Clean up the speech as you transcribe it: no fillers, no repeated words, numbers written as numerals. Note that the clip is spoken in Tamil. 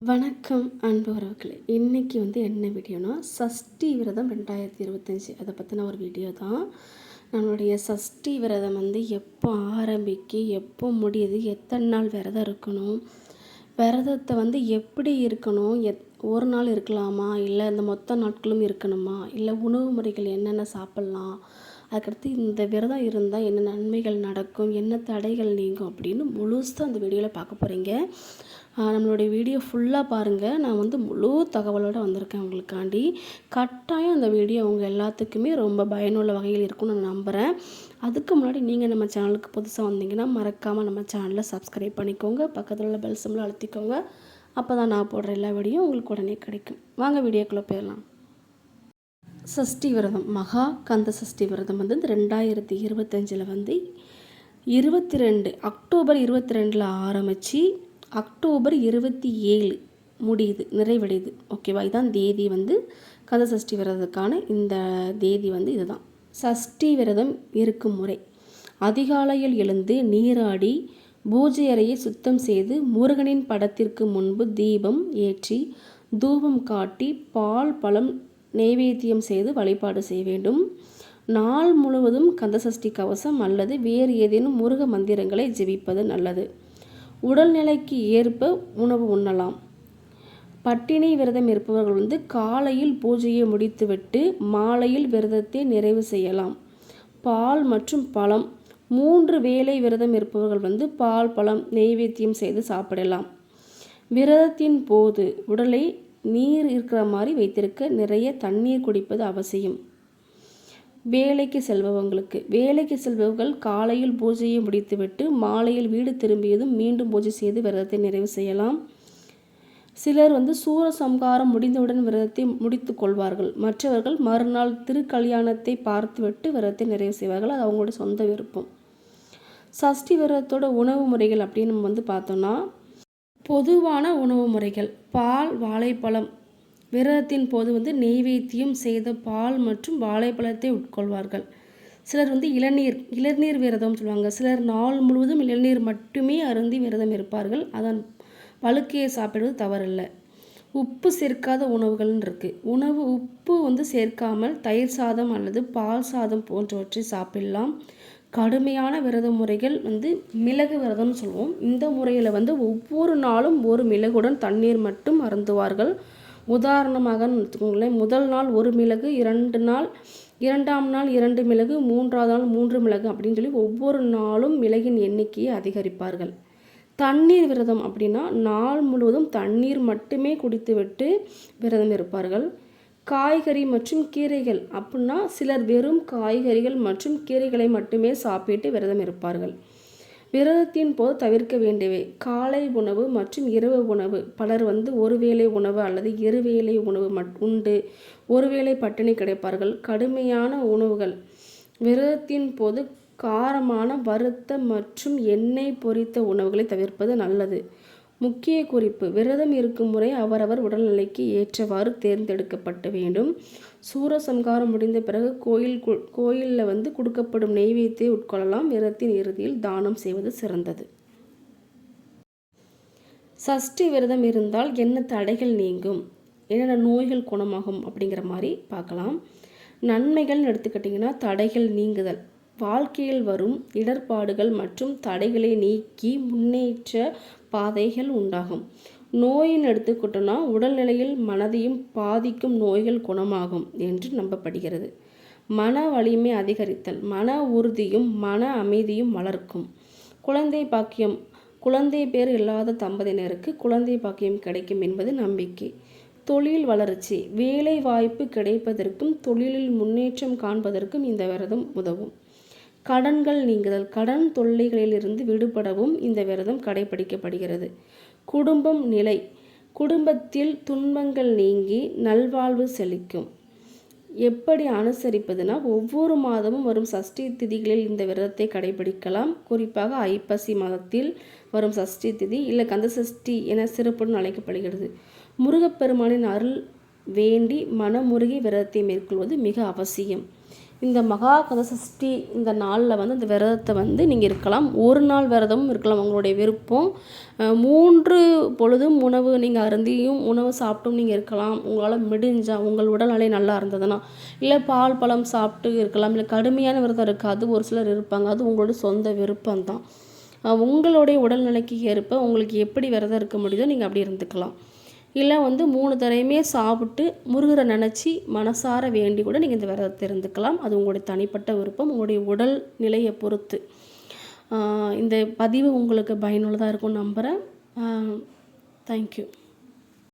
வணக்கம் அன்பு உறவுகளே. இன்றைக்கி என்ன வீடியோனா, சஷ்டி விரதம் 2025 அதை பற்றின ஒரு வீடியோ தான். நம்மளுடைய சஷ்டி விரதம் எப்போ ஆரம்பிக்கு, எப்போ முடியுது, எத்தனை நாள் விரதம் இருக்கணும், விரதத்தை எப்படி இருக்கணும், ஒரு நாள் இருக்கலாமா, இல்லை இந்த மொத்த நாட்களும் இருக்கணுமா, இல்லை உணவு முறைகள் என்னென்ன சாப்பிட்லாம், அதுக்கடுத்து இந்த விரதம் இருந்தால் என்ன நன்மைகள் நடக்கும், என்ன தடைகள் நீங்கும் அப்படின்னு முழுசாக அந்த வீடியோவில் பார்க்க போகிறீங்க. நம்மளுடைய வீடியோ ஃபுல்லாக பாருங்கள். நான் முழு தகவலோடு வந்திருக்கேன் உங்களுக்காண்டி. கட்டாயம் அந்த வீடியோ அவங்க எல்லாத்துக்குமே ரொம்ப பயனுள்ள வகையில் இருக்கும்னு நான் நம்புகிறேன். அதுக்கு முன்னாடி நீங்கள் நம்ம சேனலுக்கு புதுசாக வந்தீங்கன்னா மறக்காமல் நம்ம சேனலை சப்ஸ்கிரைப் பண்ணிக்கோங்க. பக்கத்தில் உள்ள பெல் சிம்பலை அழுத்திக்கோங்க. அப்போ தான் நான் போடுற எல்லா வீடியோ உங்களுக்கு உடனே கிடைக்கும். வாங்க வீடியோக்குள்ளே போயிடலாம். சஷ்டி விரதம், மகா கந்த சஷ்டி விரதம் இந்த 2025 22 அக்டோபர் 22 ஆரம்பித்து அக்டோபர் 27 முடியுது, நிறைவடையுது. ஓகேவா? இதுதான் தேதி கந்த சஷ்டி விரதத்துக்கான இந்த தேதி இதுதான். சஷ்டி விரதம் இருக்கும் முறை: அதிகாலையில் எழுந்து நீராடி பூஜை அறையை சுத்தம் செய்து முருகனின் படத்திற்கு முன்பு தீபம் ஏற்றி தூபம் காட்டி பால் பழம் நைவேத்தியம் செய்து வழிபாடு செய்ய வேண்டும். நாள் முழுவதும் கந்தசஷ்டி கவசம் அல்லது வேறு ஏதேனும் முருக மந்திரங்களை ஜெபிப்பது நல்லது. உடல்நிலைக்கு ஏற்ப உணவு உண்ணலாம். பட்டினி விரதம் இருப்பவர்கள் காலையில் பூஜையை முடித்துவிட்டு மாலையில் விரதத்தை நிறைவு செய்யலாம். பால் மற்றும் பழம் 3 வேளை விரதம் இருப்பவர்கள் பால் பழம் நைவேத்தியம் செய்து சாப்பிடலாம். விரதத்தின் போது உடலை நீர் இருக்கிற மாதிரி வைத்திருக்க நிறைய தண்ணீர் குடிப்பது அவசியம். வேலைக்கு செல்பவர்கள் காலையில் பூஜையை முடித்துவிட்டு மாலையில் வீடு திரும்பியதும் மீண்டும் பூஜை செய்து விரதத்தை நிறைவு செய்யலாம். சிலர் சூரசம்காரம் முடிந்தவுடன் விரதத்தை முடித்து கொள்வார்கள். மற்றவர்கள் மறுநாள் திருக்கல்யாணத்தை பார்த்துவிட்டு விரதத்தை நிறைவு செய்வார்கள். அது அவங்களோட சொந்த விருப்பம். சஷ்டி விரதத்தோட உணவு முறைகள் அப்படின்னு நம்ம பார்த்தோம்னா, பொதுவான உணவு முறைகள்: பால், வாழைப்பழம். விரதத்தின் போது நெய்வேத்தியம் செய்த பால் மற்றும் வாழைப்பழத்தை உட்கொள்வார்கள். சிலர் இளநீர் விரதம் சொல்லுவாங்க. சிலர் நாள் முழுவதும் இளநீர் மட்டுமே அருந்தி விரதம் இருப்பார்கள். அதன் பழுக்கையை சாப்பிடுவது தவறில்லை. உப்பு சேர்க்காத உணவுகள்னு இருக்குது. உப்பு சேர்க்காமல் தயிர் சாதம் அல்லது பால் சாதம் போன்றவற்றை சாப்பிடலாம். கடுமையான விரத முறைகள் மிளகு விரதம்னு சொல்லுவோம். இந்த முறையில் ஒவ்வொரு நாளும் ஒரு மிளகுடன் தண்ணீர் மட்டும் அருந்துவார்கள். உதாரணமாக எடுத்துக்கோங்களேன், முதல் நாள் 1 மிளகு, 2ஆம் நாள் 2 மிளகு, 3ஆவது நாள் 3 மிளகு அப்படின்னு சொல்லி ஒவ்வொரு நாளும் மிளகின் எண்ணிக்கையை அதிகரிப்பார்கள். தண்ணீர் விரதம் அப்படின்னா நாள் முழுவதும் தண்ணீர் மட்டுமே குடித்துவிட்டு விரதம் இருப்பார்கள். காய்கறி மற்றும் கீரைகள் அப்படின்னா சிலர் வெறும் காய்கறிகள் மற்றும் கீரைகளை மட்டுமே சாப்பிட்டு விரதம் இருப்பார்கள். விரதத்தின் போது தவிர்க்க வேண்டியவை: காலை உணவு மற்றும் இரவு உணவு. பலர் ஒரு வேளை உணவு அல்லது இருவேளை உணவு உண்டு ஒரு வேளை பட்டினி கிடைப்பார்கள். கடுமையான உணவுகள்: விரதத்தின் போது காரமான, வறுத்த மற்றும் எண்ணெய் பொரித்த உணவுகளை தவிர்ப்பது நல்லது. முக்கிய குறிப்பு: விரதம் இருக்கும் முறை அவரவர் உடல்நிலைக்கு ஏற்றவாறு தேர்ந்தெடுக்கப்பட வேண்டும். சூரசம்காரம் முடிந்த பிறகு கோயிலில் கொடுக்கப்படும் நெய்வேத்தியை உட்கொள்ளலாம். விரதத்தின் இறுதியில் தானம் செய்வது சிறந்தது. சஷ்டி விரதம் இருந்தால் என்ன தடைகள் நீங்கும், என்னென்ன நோய்கள் குணமாகும் அப்படிங்கிற மாதிரி பார்க்கலாம். நன்மைகள்னு எடுத்துக்கிட்டிங்கன்னா, தடைகள் நீங்குதல்: வாழ்க்கையில் வரும் இடர்பாடுகள் மற்றும் தடைகளை நீக்கி முன்னேற்ற பாதைகள் உண்டாகும். நோயின் எடுத்துக்கிட்டோன்னா, உடல்நிலையில் மனதையும் பாதிக்கும் நோய்கள் குணமாகும் என்று நம்பப்படுகிறது. மன வலிமை அதிகரித்தல்: மன உறுதியும் மன அமைதியும் வளர்க்கும். குழந்தை பாக்கியம்: குழந்தை பேர் இல்லாத தம்பதியினருக்கு குழந்தை பாக்கியம் கிடைக்கும் என்பது நம்பிக்கை. தொழில் வளர்ச்சி: வேலை வாய்ப்பு கிடைப்பதற்கும் தொழிலில் முன்னேற்றம் காண்பதற்கும் இந்த விரதம் உதவும். கடன்கள் நீங்குதல்: கடன் தொல்லைகளிலிருந்து விடுபடவும் இந்த விரதம் கடைபிடிக்கப்படுகிறது. குடும்பம் நிலை: குடும்பத்தில் துன்பங்கள் நீங்கி நல்வாழ்வு செழிக்கும். எப்படி அனுசரிப்பதுனா, ஒவ்வொரு மாதமும் வரும் சஷ்டி திதிகளில் இந்த விரதத்தை கடைபிடிக்கலாம். குறிப்பாக ஐப்பசி மாதத்தில் வரும் சஷ்டி திதி இல்லை கந்த சஷ்டி என சிறப்புடன் அழைக்கப்படுகிறது. முருகப்பெருமானின் அருள் வேண்டி மனமுருகி விரதத்தை மேற்கொள்வது மிக அவசியம். இந்த மகா கந்த சஷ்டி இந்த நாளில் வந்து இந்த விரதத்தை வந்து நீங்கள் இருக்கலாம். ஒரு நாள் விரதமும் இருக்கலாம், உங்களுடைய விருப்பம். 3 பொழுதும் உணவு நீங்கள் அருந்தியும் உணவு சாப்பிட்டும் நீங்கள் இருக்கலாம். உங்களால் முடிஞ்சால் உங்கள் உடல்நிலை நல்லா இருந்ததுன்னா, இல்லை பால் பழம் சாப்பிட்டு இருக்கலாம். இல்லை கடுமையான விரதம் இருக்காது, ஒரு சிலர் இருப்பாங்க. அது உங்களோட சொந்த விருப்பம்தான். உங்களுடைய உடல்நிலைக்கு ஏற்ப உங்களுக்கு எப்படி விரதம் இருக்க முடியுதோ நீங்கள் அப்படி இருந்துக்கலாம். இல்லை வந்து 3 தடவையுமே சாப்பிட்டு முருகரை நினச்சி மனசார வேண்டி கூட நீங்கள் இந்த விரதத்தை இருந்துக்கலாம். அது உங்களுடைய தனிப்பட்ட விருப்பம், உங்களுடைய உடல் நிலையை பொறுத்து. இந்த பதிவு உங்களுக்கு பயனுள்ளதாக இருக்கும்னு நம்புகிறேன். தேங்க்யூ.